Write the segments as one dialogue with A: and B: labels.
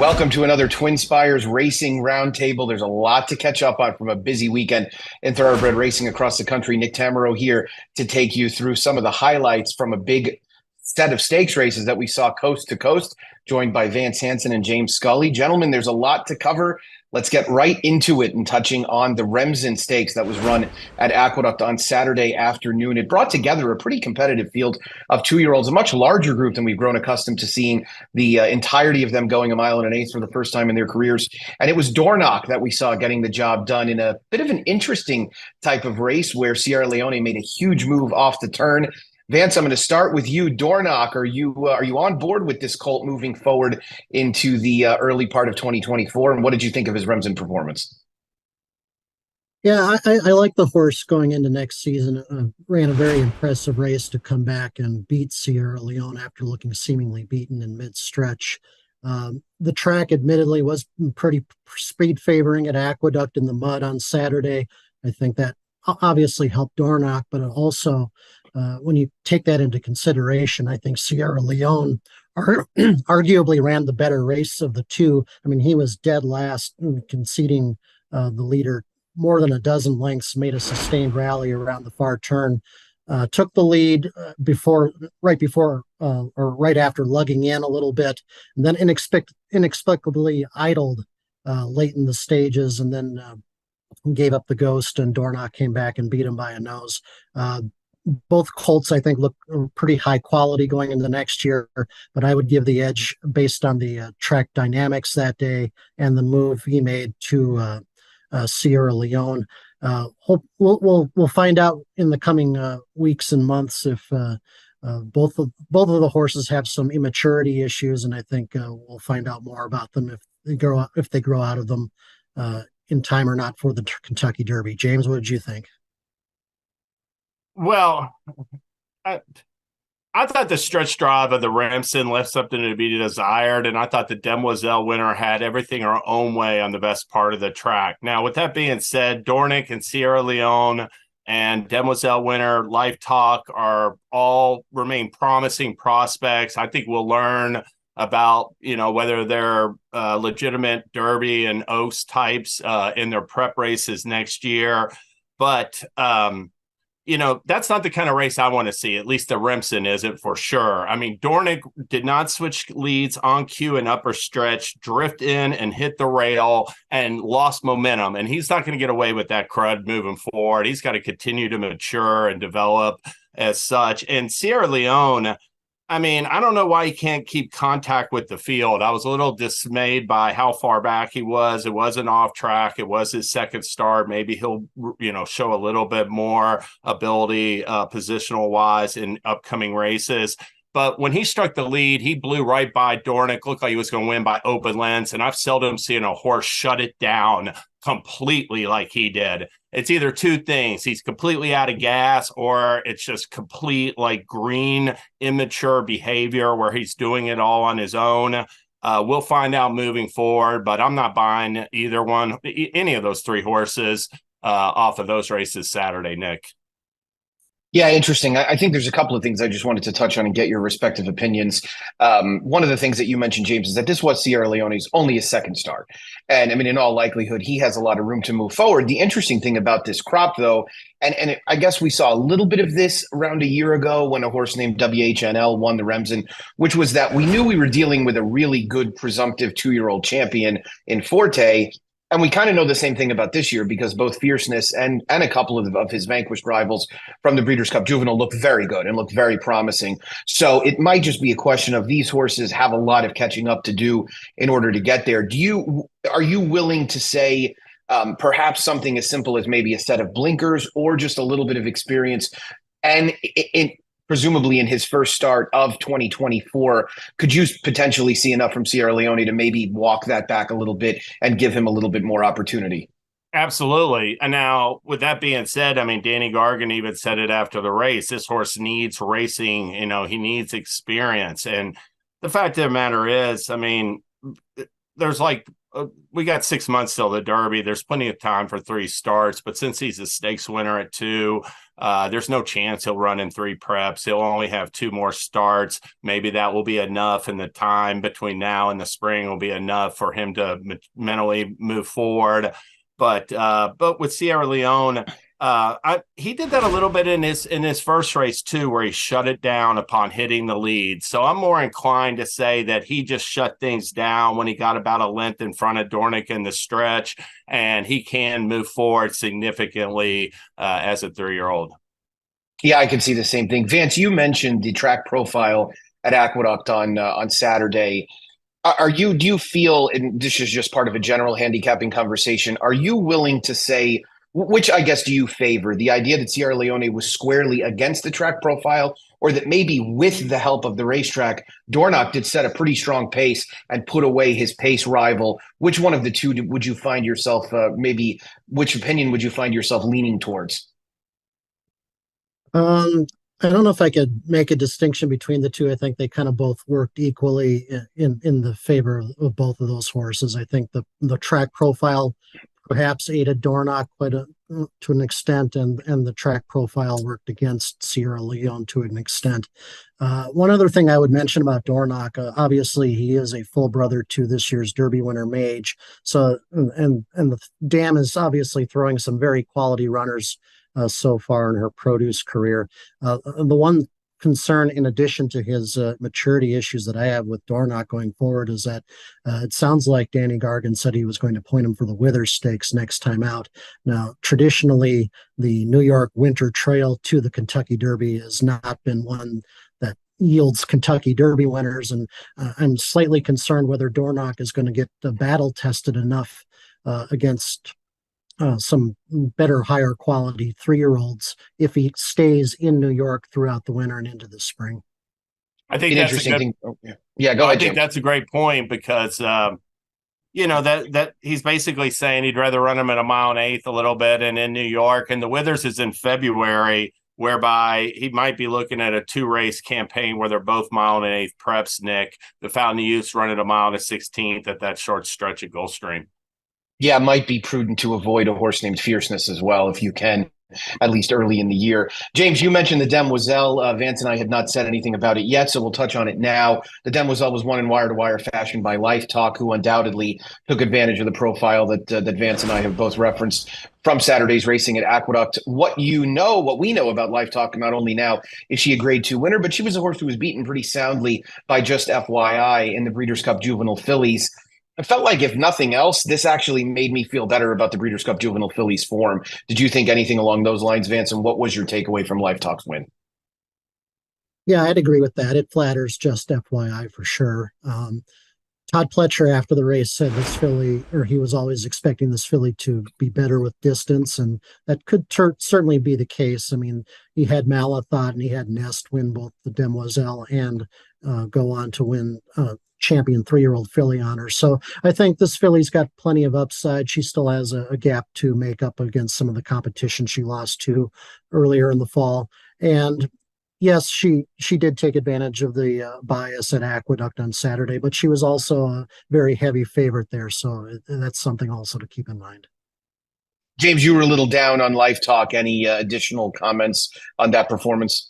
A: Welcome to another TwinSpires Racing Roundtable. There's a lot to catch up on from a busy weekend in thoroughbred racing across the country. Nick Tamero here to take you through some of the highlights from a big set of stakes races that we saw coast to coast, joined by Vance Hansen and James Scully. Gentlemen, there's a lot to cover. Let's get right into it and touching on the Remsen Stakes that was run at Aqueduct on Saturday afternoon. It brought together a pretty competitive field of two-year-olds, a much larger group than we've grown accustomed to seeing, the entirety of them going a mile and an eighth for the first time in their careers. And it was Dornoch that we saw getting the job done in a bit of an interesting type of race where Sierra Leone made a huge move off the turn. Vance, I'm going to start with you. Dornoch, are you on board with this colt moving forward into the early part of 2024? And what did you think of his Remsen performance?
B: Yeah, I like the horse going into next season. Ran a very impressive race to come back and beat Sierra Leone after looking seemingly beaten in mid-stretch. The track admittedly was pretty speed favoring at Aqueduct in the mud on Saturday. I think that obviously helped Dornoch, but also when you take that into consideration, I think Sierra Leone arguably ran the better race of the two. I mean, he was dead last, conceding the leader more than a dozen lengths, made a sustained rally around the far turn, took the lead right after lugging in a little bit, and then inexplicably idled late in the stages, and then gave up the ghost, and Dornoch came back and beat him by a nose. Both colts, I think, look pretty high quality going into the next year, but I would give the edge based on the track dynamics that day and the move he made to Sierra Leone. We'll find out in the coming weeks and months if both of the horses have some immaturity issues, and I think we'll find out more about them if they grow out of them in time or not for the Kentucky Derby. James, what did you think?
C: Well, I thought the stretch drive of the Remsen left something to be desired, and I thought the Demoiselle winner had everything her own way on the best part of the track. Now, with that being said, Dornoch and Sierra Leone and Demoiselle winner Life Talk are all remain promising prospects. I think we'll learn about, whether they're legitimate Derby and Oaks types in their prep races next year. But that's not the kind of race I want to see. At least the Remsen isn't, for sure. I mean, Dornoch did not switch leads on cue and upper stretch, drift in and hit the rail and lost momentum. And he's not going to get away with that crud moving forward. He's got to continue to mature and develop as such. And Sierra Leone, I mean, I don't know why he can't keep contact with the field. I was a little dismayed by how far back he was. It wasn't off track. It was his second start. Maybe he'll, show a little bit more ability positional wise in upcoming races. But when he struck the lead, he blew right by Dornoch, looked like he was going to win by open lens. And I've seldom seen a horse shut it down completely like he did. It's either two things. He's completely out of gas, or it's just complete, green, immature behavior where he's doing it all on his own. We'll find out moving forward, but I'm not buying any of those three horses off of those races Saturday, Nick.
A: Yeah, interesting. I think there's a couple of things I just wanted to touch on and get your respective opinions. One of the things that you mentioned, James, is that this was Sierra Leone's only his second start. And I mean, in all likelihood, he has a lot of room to move forward. The interesting thing about this crop, though, I guess we saw a little bit of this around a year ago when a horse named WHNL won the Remsen, which was that we knew we were dealing with a really good presumptive two-year-old champion in Forte. And we kind of know the same thing about this year because both Fierceness and a couple of his vanquished rivals from the Breeders' Cup Juvenile look very good and look very promising. So it might just be a question of these horses have a lot of catching up to do in order to get there. Are you willing to say perhaps something as simple as maybe a set of blinkers or just a little bit of experience? And presumably in his first start of 2024, could you potentially see enough from Sierra Leone to maybe walk that back a little bit and give him a little bit more opportunity?
C: Absolutely. And now, with that being said, I mean, Danny Gargan even said it after the race. This horse needs racing. He needs experience. And the fact of the matter is, I mean, there's we got 6 months till the Derby. There's plenty of time for three starts. But since he's a stakes winner at 2, There's no chance he'll run in 3 preps. He'll only have 2 more starts. Maybe that will be enough, and the time between now and the spring will be enough for him to mentally move forward. But with Sierra Leone, he did that a little bit in his first race too, where he shut it down upon hitting the lead. So I'm more inclined to say that he just shut things down when he got about a length in front of Dornick in the stretch, and he can move forward significantly as a 3-year-old.
A: Yeah, I can see the same thing. Vance, you mentioned the track profile at Aqueduct on Saturday. Do you feel, and this is just part of a general handicapping conversation, are you willing to say, which I guess do you favor, the idea that Sierra Leone was squarely against the track profile, or that maybe with the help of the racetrack, Dornoch did set a pretty strong pace and put away his pace rival? Which one of the two would you find yourself, which opinion would you find yourself leaning towards?
B: I don't know if I could make a distinction between the two. I think they kind of both worked equally in the favor of both of those horses. I think the track profile perhaps aided Dornoch to an extent, and the track profile worked against Sierra Leone to an extent. One other thing I would mention about Dornoch, obviously he is a full brother to this year's Derby winner Mage. So and the dam is obviously throwing some very quality runners so far in her produce career. The one concern, in addition to his maturity issues that I have with Dornoch going forward, is that it sounds like Danny Gargan said he was going to point him for the Withers Stakes next time out. Now, traditionally, the New York Winter Trail to the Kentucky Derby has not been one that yields Kentucky Derby winners, and I'm slightly concerned whether Dornoch is going to get battle tested enough against some better, higher quality 3-year-olds if he stays in New York throughout the winter and into the spring.
C: I think that's
A: interesting
C: a good
A: thing. Oh, yeah, go ahead.
C: I think that's a great point, because that he's basically saying he'd rather run him at 1 1/8 a little bit and in New York, and the Withers is in February, whereby he might be looking at a 2-race campaign where they're both 1 1/8 preps. Nick, the Fountain of Youth running a 1 1/16 at that short stretch at Gulfstream.
A: Yeah, it might be prudent to avoid a horse named Fierceness as well, if you can, at least early in the year. James, you mentioned the Demoiselle. Vance and I had not said anything about it yet, so we'll touch on it now. The Demoiselle was won in wire-to-wire fashion by Life Talk, who undoubtedly took advantage of the profile that Vance and I have both referenced from Saturday's racing at Aqueduct. What we know about Life Talk, not only now is she a Grade 2 winner, but she was a horse who was beaten pretty soundly by Just FYI in the Breeders' Cup Juvenile Fillies. I felt like, if nothing else, this actually made me feel better about the Breeders' Cup Juvenile Fillies form. Did you think anything along those lines, Vance? And what was your takeaway from Life Talk's win?
B: Yeah, I'd agree with that. It flatters Just FYI for sure. Todd Pletcher after the race said this filly, or he was always expecting this filly to be better with distance, and that could certainly be the case. I mean, he had Malathot and he had Nest win both the Demoiselle and go on to win champion 3-year-old filly honors. So I think this filly's got plenty of upside. She still has a gap to make up against some of the competition she lost to earlier in the fall. And yes, she did take advantage of the bias at Aqueduct on Saturday, but she was also a very heavy favorite there. So that's something also to keep in mind.
A: James, you were a little down on Life Talk. Any additional comments on that performance?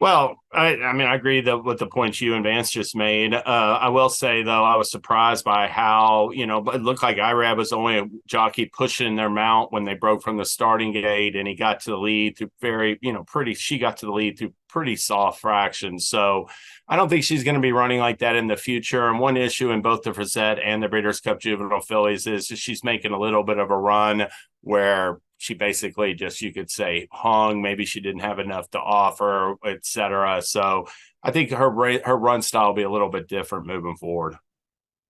C: Well, I mean, I agree with the points you and Vance just made. I will say, though, I was surprised by how, it looked like Irab was only a jockey pushing their mount when they broke from the starting gate, and he got to the lead through she got to the lead through pretty soft fractions. So I don't think she's going to be running like that in the future. And one issue in both the Frizette and the Breeders' Cup Juvenile Fillies is she's making a little bit of a run where she basically just, you could say, hung. Maybe she didn't have enough to offer, etc. So I think her run style will be a little bit different moving forward.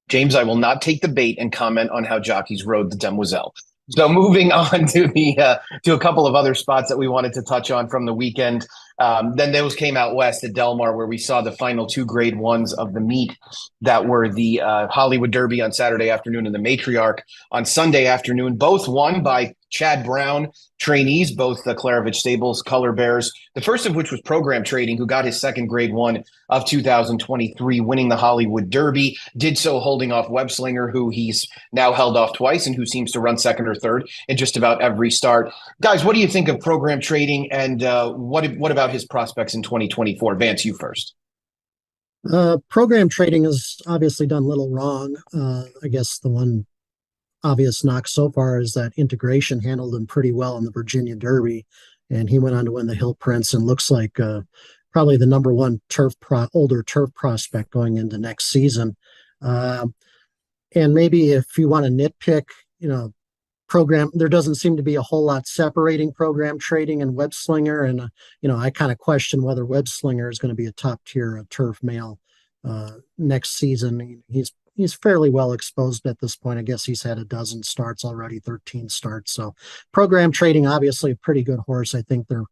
A: James, I will not take the bait and comment on how jockeys rode the Demoiselle. So moving on to a couple of other spots that we wanted to touch on from the weekend. Then those came out west at Del Mar, where we saw the final 2 Grade 1s of the meet that were the Hollywood Derby on Saturday afternoon and the Matriarch on Sunday afternoon, both won by Chad Brown trainees, both the Klarovich Stables color bearers. The first of which was Program Trading, who got his second Grade 1 of 2023, winning the Hollywood Derby. Did so holding off Webslinger, who he's now held off twice and who seems to run second or third in just about every start. Guys, what do you think of Program Trading, and what about his prospects in 2024? Vance, you first.
B: Program Trading has obviously done little wrong. I guess the one obvious knock so far is that Integration handled him pretty well in the Virginia Derby, and he went on to win the Hill Prince and looks like probably the number one older turf prospect going into next season. And maybe if you want to nitpick, there doesn't seem to be a whole lot separating Program Trading and Webslinger, and I kind of question whether Webslinger is going to be a top tier turf male next season. He's fairly well exposed at this point. I guess he's had a dozen starts already, 13 starts. So Program Trading, obviously a pretty good horse. I think they're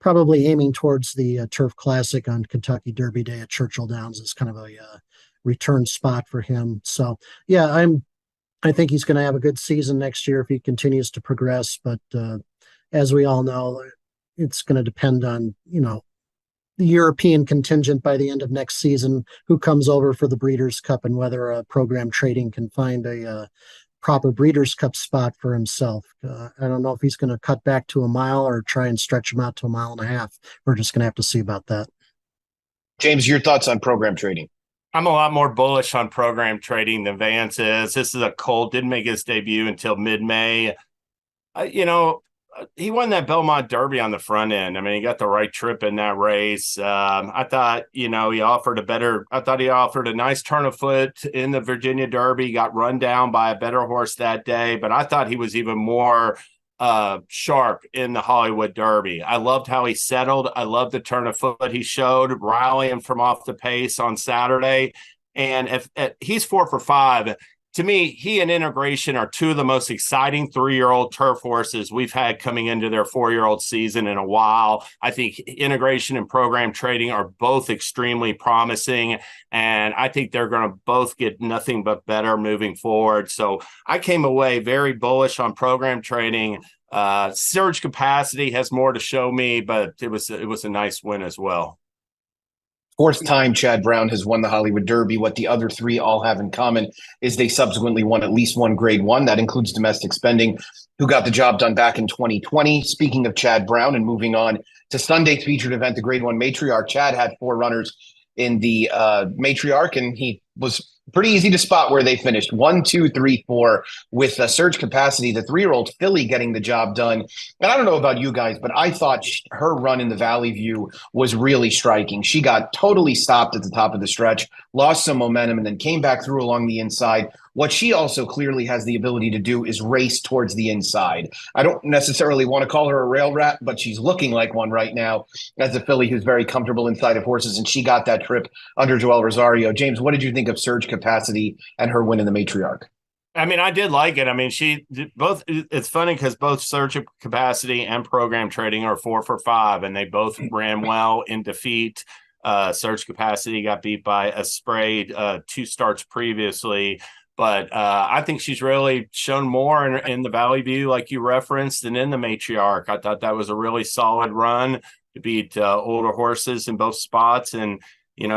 B: probably aiming towards the Turf Classic on Kentucky Derby Day at Churchill Downs as kind of a return spot for him. So yeah, I think he's going to have a good season next year if he continues to progress. But as we all know, it's going to depend on, the European contingent by the end of next season, who comes over for the Breeders' Cup, and whether Program Trading can find a proper Breeders' Cup spot for himself. I don't know if he's going to cut back to a mile or try and stretch him out to a mile and a half. We're just going to have to see about that.
A: James, your thoughts on Program Trading?
C: I'm a lot more bullish on Program Trading than Vance is. This is a colt, didn't make his debut until mid-May. He won that Belmont Derby on the front end. I mean, he got the right trip in that race. I thought, he offered a nice turn of foot in the Virginia Derby, got run down by a better horse that day, but I thought he was even more sharp in the Hollywood Derby. I loved how he settled. I loved the turn of foot he showed, rallying from off the pace on Saturday. And if he's 4 for 5, to me, he and Integration are two of the most exciting 3-year-old turf horses we've had coming into their 4-year-old season in a while. I think Integration and Program Trading are both extremely promising, and I think they're going to both get nothing but better moving forward. So I came away very bullish on Program Trading. Surge Capacity has more to show me, but it was a nice win as well.
A: Fourth time Chad Brown has won the Hollywood Derby. What the other three all have in common is they subsequently won at least one Grade 1. That includes Domestic Spending, who got the job done back in 2020. Speaking of Chad Brown, and moving on to Sunday's featured event, the Grade 1 Matriarch, Chad had 4 runners in the Matriarch, and he was pretty easy to spot where they finished. 1, 2, 3, 4 with Surge Capacity, the 3-year-old filly, getting the job done. And I don't know about you guys, but I thought her run in the Valley View was really striking. She got totally stopped at the top of the stretch, lost some momentum, and then came back through along the inside. What she also clearly has the ability to do is race towards the inside. I don't necessarily want to call her a rail rat, but she's looking like one right now as a filly who's very comfortable inside of horses, and she got that trip under Joel Rosario. James, what did you think of Surge Capacity and her win in the Matriarch?
C: I mean, I did like it. I mean, it's funny because both Surge Capacity and Program Trading are 4 for 5, and they both ran well in defeat. Surge Capacity got beat by a Spray 2 starts previously. But I think she's really shown more in the Valley View, like you referenced, and in the Matriarch. I thought that was a really solid run to beat older horses in both spots. And,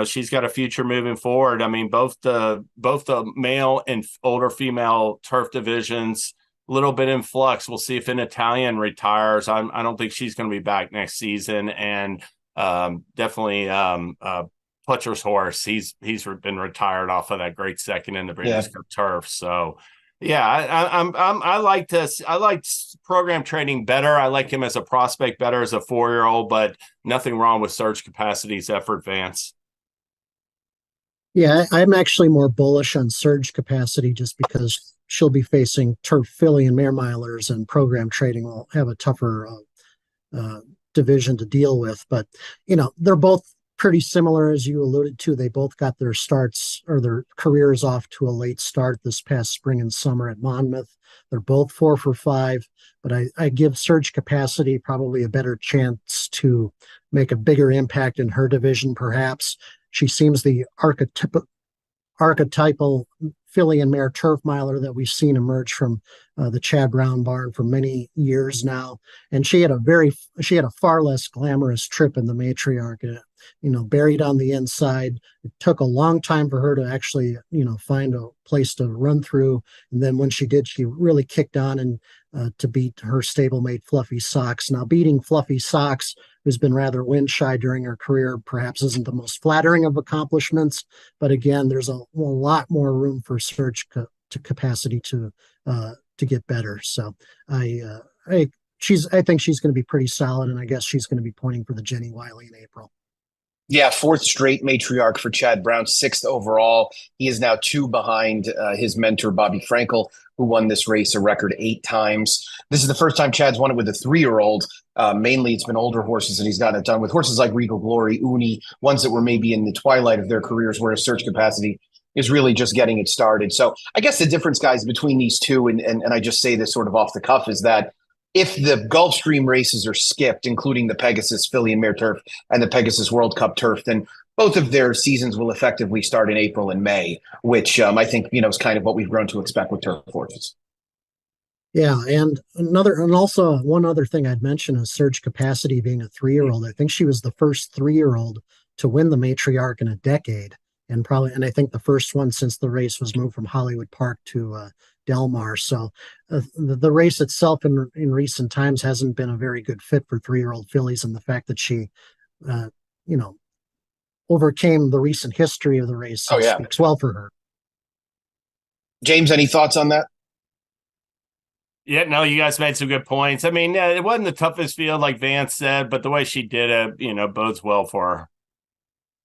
C: she's got a future moving forward. I mean, both the male and older female turf divisions, a little bit in flux. We'll see if an Italian retires. I don't think she's going to be back next season. And definitely Pletcher's horse, he's been retired off of that great second in the Breeders' Cup turf. So yeah, I like this. I like Program Trading better. I like him as a prospect better as a 4-year-old, but nothing wrong with Surge Capacity's effort, Vance.
B: Yeah, I'm actually more bullish on Surge Capacity just because she'll be facing turf filly and mare milers, and Program Trading will have a tougher division to deal with. But they're both pretty similar, as you alluded to. They both got their starts or their careers off to a late start this past spring and summer at Monmouth. They're both 4 for 5, but I give Surge Capacity probably a better chance to make a bigger impact in her division, perhaps. She seems the archetypal filly and mare turf miler that we've seen emerge from the Chad Brown barn for many years now. And she had a far less glamorous trip in the matriarch. Buried on the inside. It took a long time for her to actually, find a place to run through. And then when she did, she really kicked on and to beat her stablemate Fluffy Socks. Now, beating Fluffy Socks, who's been rather wind shy during her career, perhaps isn't the most flattering of accomplishments. But again, there's a lot more room for Surge capacity to get better. So I think she's going to be pretty solid, and I guess she's going to be pointing for the Jenny Wiley in April.
A: Yeah, fourth straight matriarch for Chad Brown, sixth overall. He is now 2 behind his mentor, Bobby Frankel, who won this race a record 8 times. This is the first time Chad's won it with a 3-year-old. Mainly, it's been older horses that he's gotten it done with. Horses like Regal Glory, Uni, ones that were maybe in the twilight of their careers, where a Surge capacity is really just getting it started. So I guess the difference, guys, between these two, and I just say this sort of off the cuff, is that if the Gulfstream races are skipped, including the Pegasus Filly and Mare Turf and the Pegasus World Cup Turf, then both of their seasons will effectively start in April and May, which I think, is kind of what we've grown to expect with turf horses.
B: Yeah, and also one other thing I'd mention is Surge capacity being a 3-year-old. I think she was the first 3-year-old to win the matriarch in a decade, and I think the first one since the race was moved from Hollywood Park to Del Mar. So the race itself in recent times hasn't been a very good fit for 3-year-old fillies, and the fact that she, overcame the recent history of the race speaks well for her.
A: James, any thoughts on that?
C: Yeah, no, you guys made some good points. I mean, it wasn't the toughest field, like Vance said, but the way she did it, bodes well for her.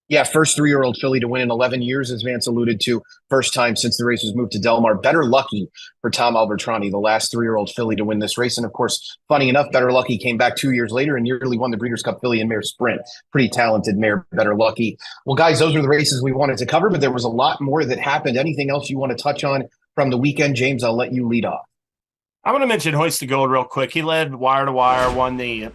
A: Yeah, first 3-year-old filly to win in 11 years, as Vance alluded to. First time since the race was moved to Del Mar. Better Lucky for Tom Albertrani, the last 3-year-old filly to win this race. And of course, funny enough, Better Lucky came back 2 years later and nearly won the Breeders' Cup Filly and Mare Sprint. Pretty talented mare, Better Lucky. Well, guys, those are the races we wanted to cover, but there was a lot more that happened. Anything else you want to touch on from the weekend? James, I'll let you lead off.
C: I want to mention Hoist the Gold real quick. He led wire to wire, won the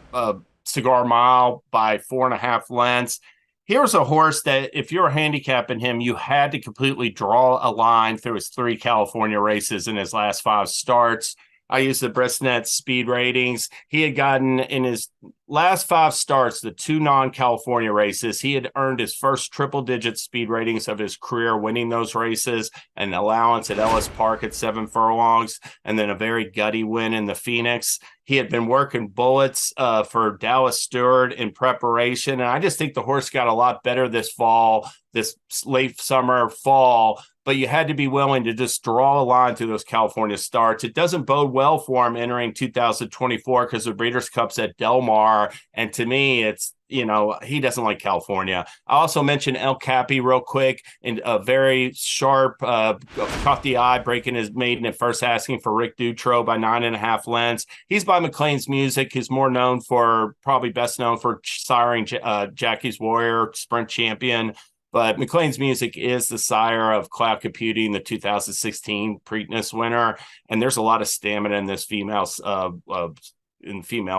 C: Cigar Mile by 4.5 lengths. Here's a horse that if you're handicapping him, you had to completely draw a line through his 3 California races in his last 5 starts. I used the Bristnet speed ratings. He had gotten in his last 5 starts, the 2 non-California races, he had earned his first triple-digit speed ratings of his career, winning those races, an allowance at Ellis Park at 7 furlongs, and then a very gutty win in the Phoenix. He had been working bullets for Dallas Stewart in preparation, and I just think the horse got a lot better this fall, this late summer, fall, but you had to be willing to just draw a line through those California starts. It doesn't bode well for him entering 2024 because the Breeders' Cup's at Del Mar, and to me, it's, he doesn't like California. I also mentioned El Capi real quick, and a very sharp, caught the eye, breaking his maiden at first, asking for Rick Dutro by 9.5 lengths. He's by McLean's Music. He's probably best known for siring Jackie's Warrior, sprint champion. But McLean's Music is the sire of Cloud Computing, the 2016 Preakness winner, and there's a lot of stamina in this female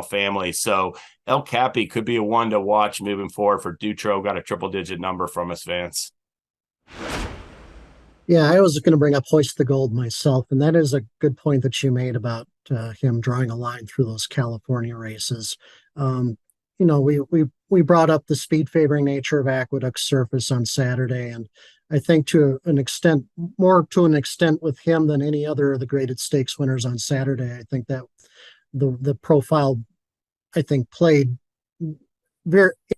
C: family. So El Capi could be a one to watch moving forward for Dutro. Got a triple-digit number from us, Vance.
B: Yeah, I was going to bring up Hoist the Gold myself, and that is a good point that you made about him drawing a line through those California races. We brought up the speed favoring nature of Aqueduct surface on Saturday, and I think to an extent with him than any other of the graded stakes winners on Saturday. I think that the profile, I think,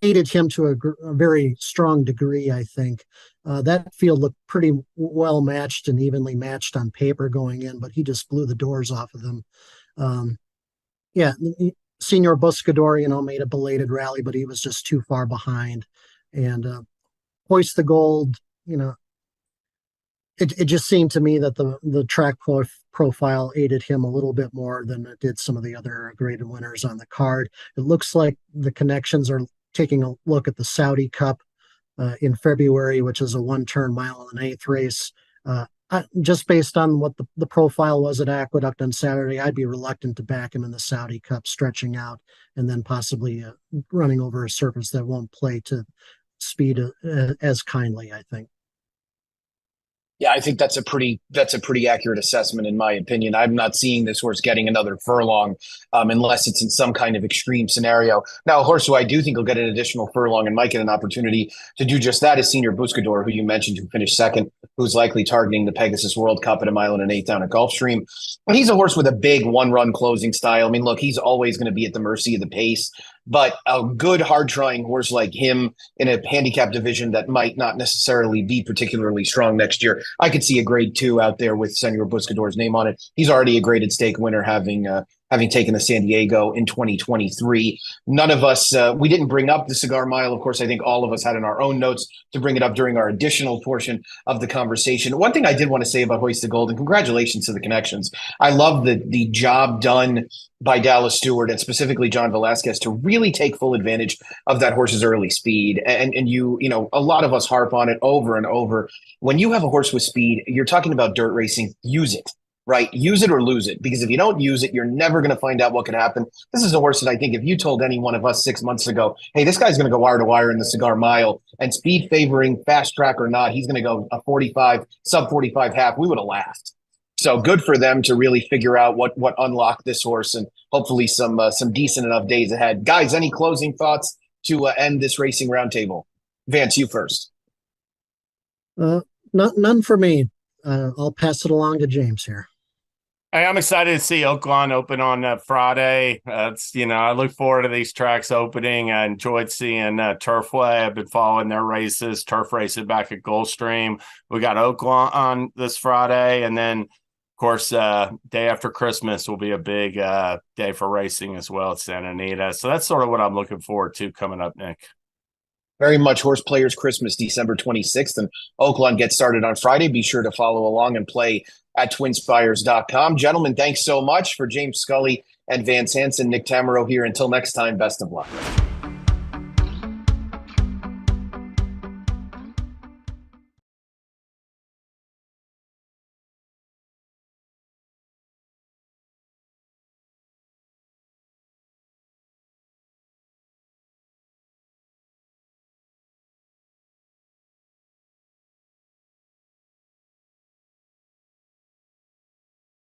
B: aided him to a very strong degree. I think that field looked pretty well matched and evenly matched on paper going in, but he just blew the doors off of them. Senior Buscador, made a belated rally, but he was just too far behind. And Hoist the Gold, it just seemed to me that the track profile aided him a little bit more than it did some of the other graded winners on the card. It looks like the connections are taking a look at the Saudi Cup in February, which is a 1-turn 1.125 race. Just based on what the profile was at Aqueduct on Saturday, I'd be reluctant to back him in the Saudi Cup, stretching out and then possibly running over a surface that won't play to speed as kindly, I think.
A: Yeah, I think that's a pretty accurate assessment in my opinion. I'm not seeing this horse getting another furlong unless it's in some kind of extreme scenario. Now, a horse who I do think will get an additional furlong and might get an opportunity to do just that is Senior Buscador, who you mentioned, who finished second, who's likely targeting the Pegasus World Cup at a mile and an eighth down at Gulfstream. But he's a horse with a big one-run closing style. I mean, look, he's always going to be at the mercy of the pace, but a good hard-trying horse like him in a handicap division that might not necessarily be particularly strong next year, I could see a grade 2 out there with Senor Buscador's name on it. He's already a graded stake winner, having taken the San Diego in 2023. None of us, we didn't bring up the Cigar Mile. Of course, I think all of us had in our own notes to bring it up during our additional portion of the conversation. One thing I did want to say about Hoist the Gold, and congratulations to the connections. I love the job done by Dallas Stewart and specifically John Velasquez to really take full advantage of that horse's early speed. And you know, a lot of us harp on it over and over. When you have a horse with speed, you're talking about dirt racing, use it. Right? Use it or lose it. Because if you don't use it, you're never going to find out what could happen. This is a horse that I think if you told any one of us 6 months ago, hey, this guy's going to go wire to wire in the Cigar Mile and speed favoring fast track or not, he's going to go a 45, sub 45 half, we would have laughed. So good for them to really figure out what unlocked this horse and hopefully some decent enough days ahead. Guys, any closing thoughts to end this racing roundtable? Vance, you first.
B: None for me. I'll pass it along to James here.
C: I'm excited to see Oaklawn open on Friday. I look forward to these tracks opening. I enjoyed seeing Turfway. I've been following their races, turf racing back at Gulfstream. We got Oaklawn on this Friday. And then, of course, day after Christmas will be a big day for racing as well at Santa Anita. So that's sort of what I'm looking forward to coming up, Nick.
A: Very much Horse Players Christmas, December 26th, and Oaklawn gets started on Friday. Be sure to follow along and play at TwinSpires.com. Gentlemen, thanks so much. For James Scully and Vance Hansen, Nick Tamaro here. Until next time, best of luck.